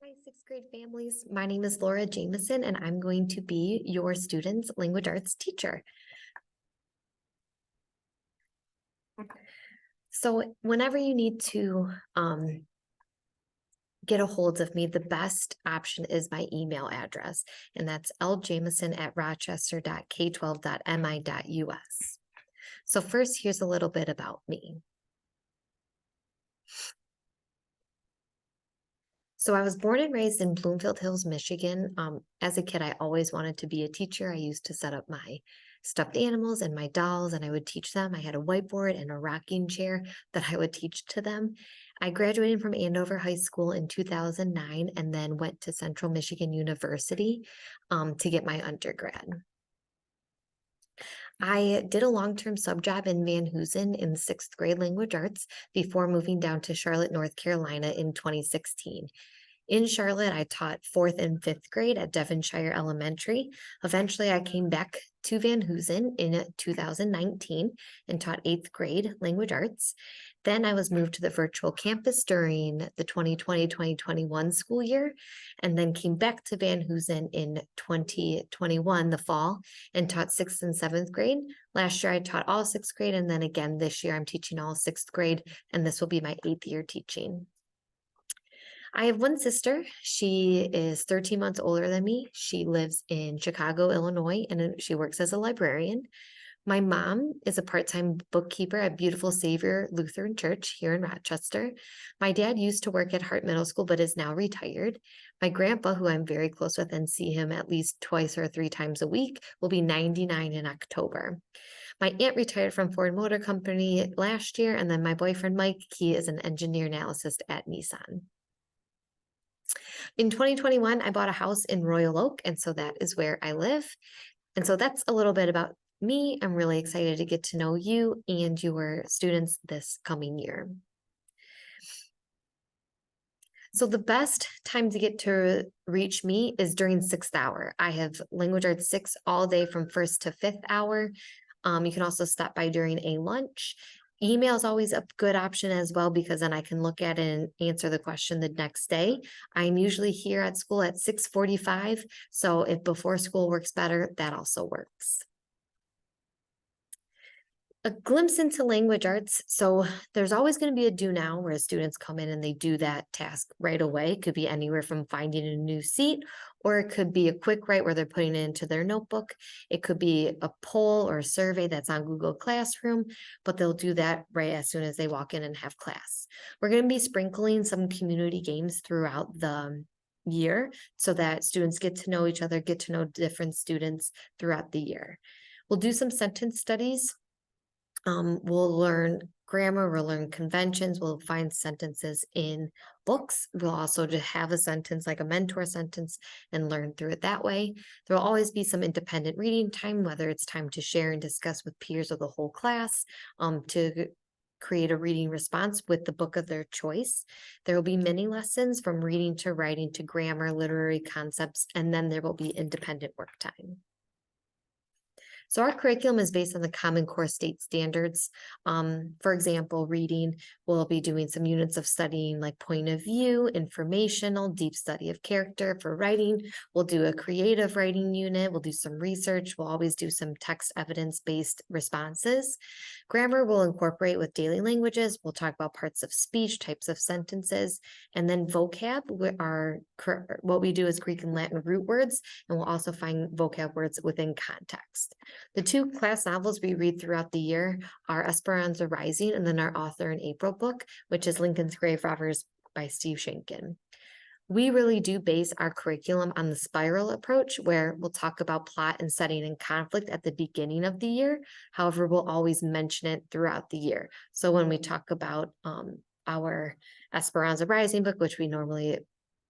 Hi, sixth grade families. My name is Laura Jamieson, and I'm going to be your students' language arts teacher. So whenever you need to get a hold of me, the best option is my email address, and that's ljamieson@rochester.k12.mi.us. So first, here's a little bit about me. So I was born and raised in Bloomfield Hills, Michigan. As a kid, I always wanted to be a teacher. I used to set up my stuffed animals and my dolls, and I would teach them. I had a whiteboard and a rocking chair that I would teach to them. I graduated from Andover High School in 2009 and then went to Central Michigan University to get my undergrad. I did a long-term sub job in Van Hoosen in sixth grade language arts before moving down to Charlotte, North Carolina in 2016. In Charlotte, I taught fourth and fifth grade at Devonshire Elementary. Eventually, I came back to Van Hoosen in 2019 and taught eighth grade language arts. Then I was moved to the virtual campus during the 2020-2021 school year, and then came back to Van Hoosen in 2021, the fall, and taught sixth and seventh grade. Last year, I taught all sixth grade, and then again this year, I'm teaching all sixth grade, and this will be my 8th year teaching. I have one sister. She is 13 months older than me. She lives in Chicago, Illinois, and she works as a librarian. My mom is a part-time bookkeeper at Beautiful Savior Lutheran Church here in Rochester. My dad used to work at Hart Middle School, but is now retired. My grandpa, who I'm very close with and see him at least twice or 3 times a week, will be 99 in October. My aunt retired from Ford Motor Company last year, and then my boyfriend, Mike, he is an engineer analyst at Nissan. In 2021, I bought a house in Royal Oak, and so that is where I live. And so that's a little bit about me. I'm really excited to get to know you and your students this coming year. So the best time to get to reach me is during 6th hour. I have language arts 6 all day from 1st to 5th hour. You can also stop by during a lunch. Email is always a good option as well, because then I can look at it and answer the question the next day. I'm usually here at school at 6:45, so if before school works better, that also works. A glimpse into language arts. So there's always going to be a do now where students come in and they do that task right away. It could be anywhere from finding a new seat, or it could be a quick write where they're putting it into their notebook. It could be a poll or a survey that's on Google Classroom, but they'll do that right as soon as they walk in and have class. We're going to be sprinkling some community games throughout the year so that students get to know each other, get to know different students throughout the year. We'll do some sentence studies. We'll learn grammar, we'll learn conventions, we'll find sentences in books. We'll also just have a sentence like a mentor sentence and learn through it that way. There'll always be some independent reading time, whether it's time to share and discuss with peers or the whole class, to create a reading response with the book of their choice. There will be many lessons from reading to writing to grammar, literary concepts, and then there will be independent work time. So our curriculum is based on the Common Core state standards. For example, reading, we'll be doing some units of studying like point of view, informational, deep study of character. For writing, we'll do a creative writing unit. We'll do some research. We'll always do some text evidence-based responses. Grammar will incorporate with daily languages. We'll talk about parts of speech, types of sentences, and then vocab. What we do is Greek and Latin root words, and we'll also find vocab words within context. The 2 class novels we read throughout the year are Esperanza Rising and then our Author in April book, which is Lincoln's Grave Robbers by Steve Shankin. We really do base our curriculum on the spiral approach, where we'll talk about plot and setting and conflict at the beginning of the year. However, we'll always mention it throughout the year. So when we talk about our Esperanza Rising book, which we normally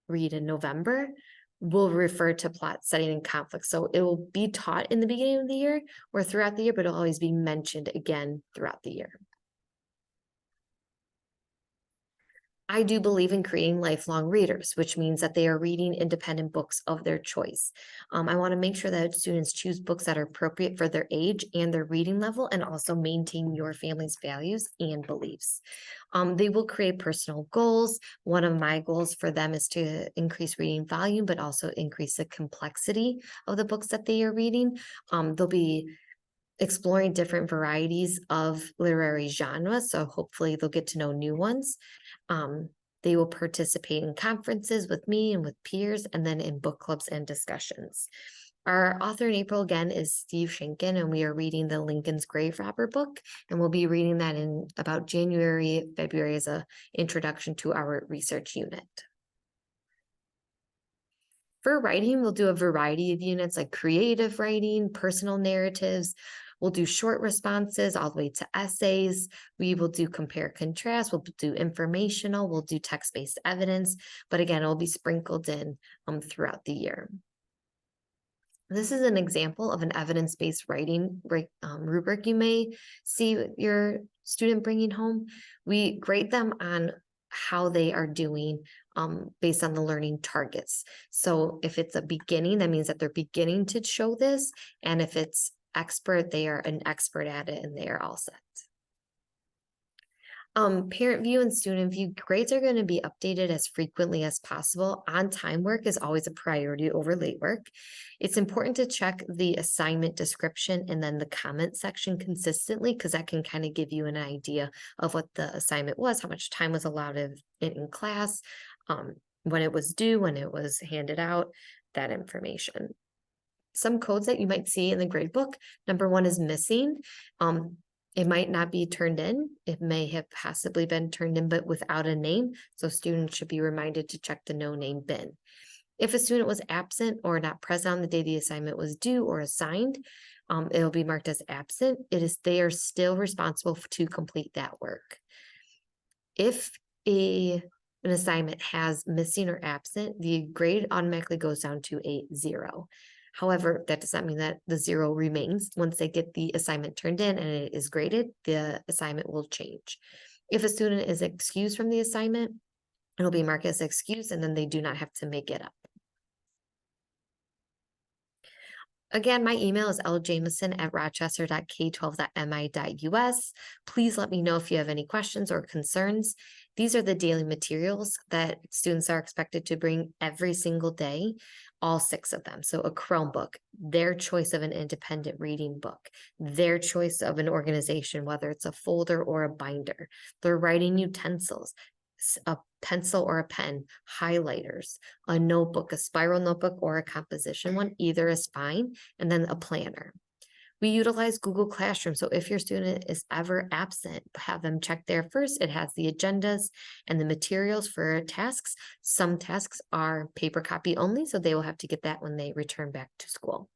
read in November, we'll refer to plot, setting, and conflict. So it will be taught in the beginning of the year or throughout the year, but it'll always be mentioned again throughout the year. I do believe in creating lifelong readers, which means that they are reading independent books of their choice. I want to make sure that students choose books that are appropriate for their age and their reading level, and also maintain your family's values and beliefs. They will create personal goals. One of my goals for them is to increase reading volume, but also increase the complexity of the books that they are reading. They'll be exploring different varieties of literary genres, so hopefully they'll get to know new ones. Um, they will participate in conferences with me and with peers, and then in book clubs and discussions. Our author in April again is Steve Schenken, and we are reading the Lincoln's Grave Robber book, and we'll be reading that in about January, February as a introduction to our research unit. For writing, we'll do a variety of units like creative writing, personal narratives. We'll do short responses all the way to essays. We will do compare contrast. We'll do informational. We'll do text-based evidence. But again, it'll be sprinkled in throughout the year. This is an example of an evidence-based writing rubric you may see your student bringing home. We grade them on how they are doing based on the learning targets. So if it's a beginning, that means that they're beginning to show this. And if it's expert, they are an expert at it and they are all set. Parent view and student view grades are going to be updated as frequently as possible. On-time work is always a priority over late work. It's important to check the assignment description and then the comment section consistently, because that can kind of give you an idea of what the assignment was, how much time was allowed in class, when it was due, when it was handed out, that information. Some codes that you might see in the grade book, number one is missing. It might not be turned in. It may have possibly been turned in, but without a name. So students should be reminded to check the no name bin. If a student was absent or not present on the day the assignment was due or assigned, it'll be marked as absent. They are still responsible to complete that work. If an assignment has missing or absent, the grade automatically goes down to a 0. However, that does not mean that the 0 remains. Once they get the assignment turned in and it is graded, the assignment will change. If a student is excused from the assignment, it'll be marked as excused, and then they do not have to make it up. Again, my email is ljamieson@rochester.k12.mi.us. Please let me know if you have any questions or concerns. These are the daily materials that students are expected to bring every single day, all 6 of them. So a Chromebook, their choice of an independent reading book, their choice of an organization, whether it's a folder or a binder, their writing utensils, a pencil or a pen, highlighters, a notebook, a spiral notebook, or a composition one, either is fine, and then a planner. We utilize Google Classroom, so if your student is ever absent, have them check there first. It has the agendas and the materials for tasks. Some tasks are paper copy only, so they will have to get that when they return back to school.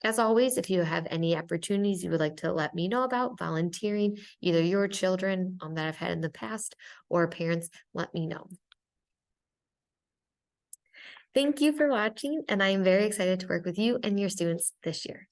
As always, if you have any opportunities you would like to let me know about volunteering, either your children that I've had in the past or parents, let me know. Thank you for watching, and I am very excited to work with you and your students this year.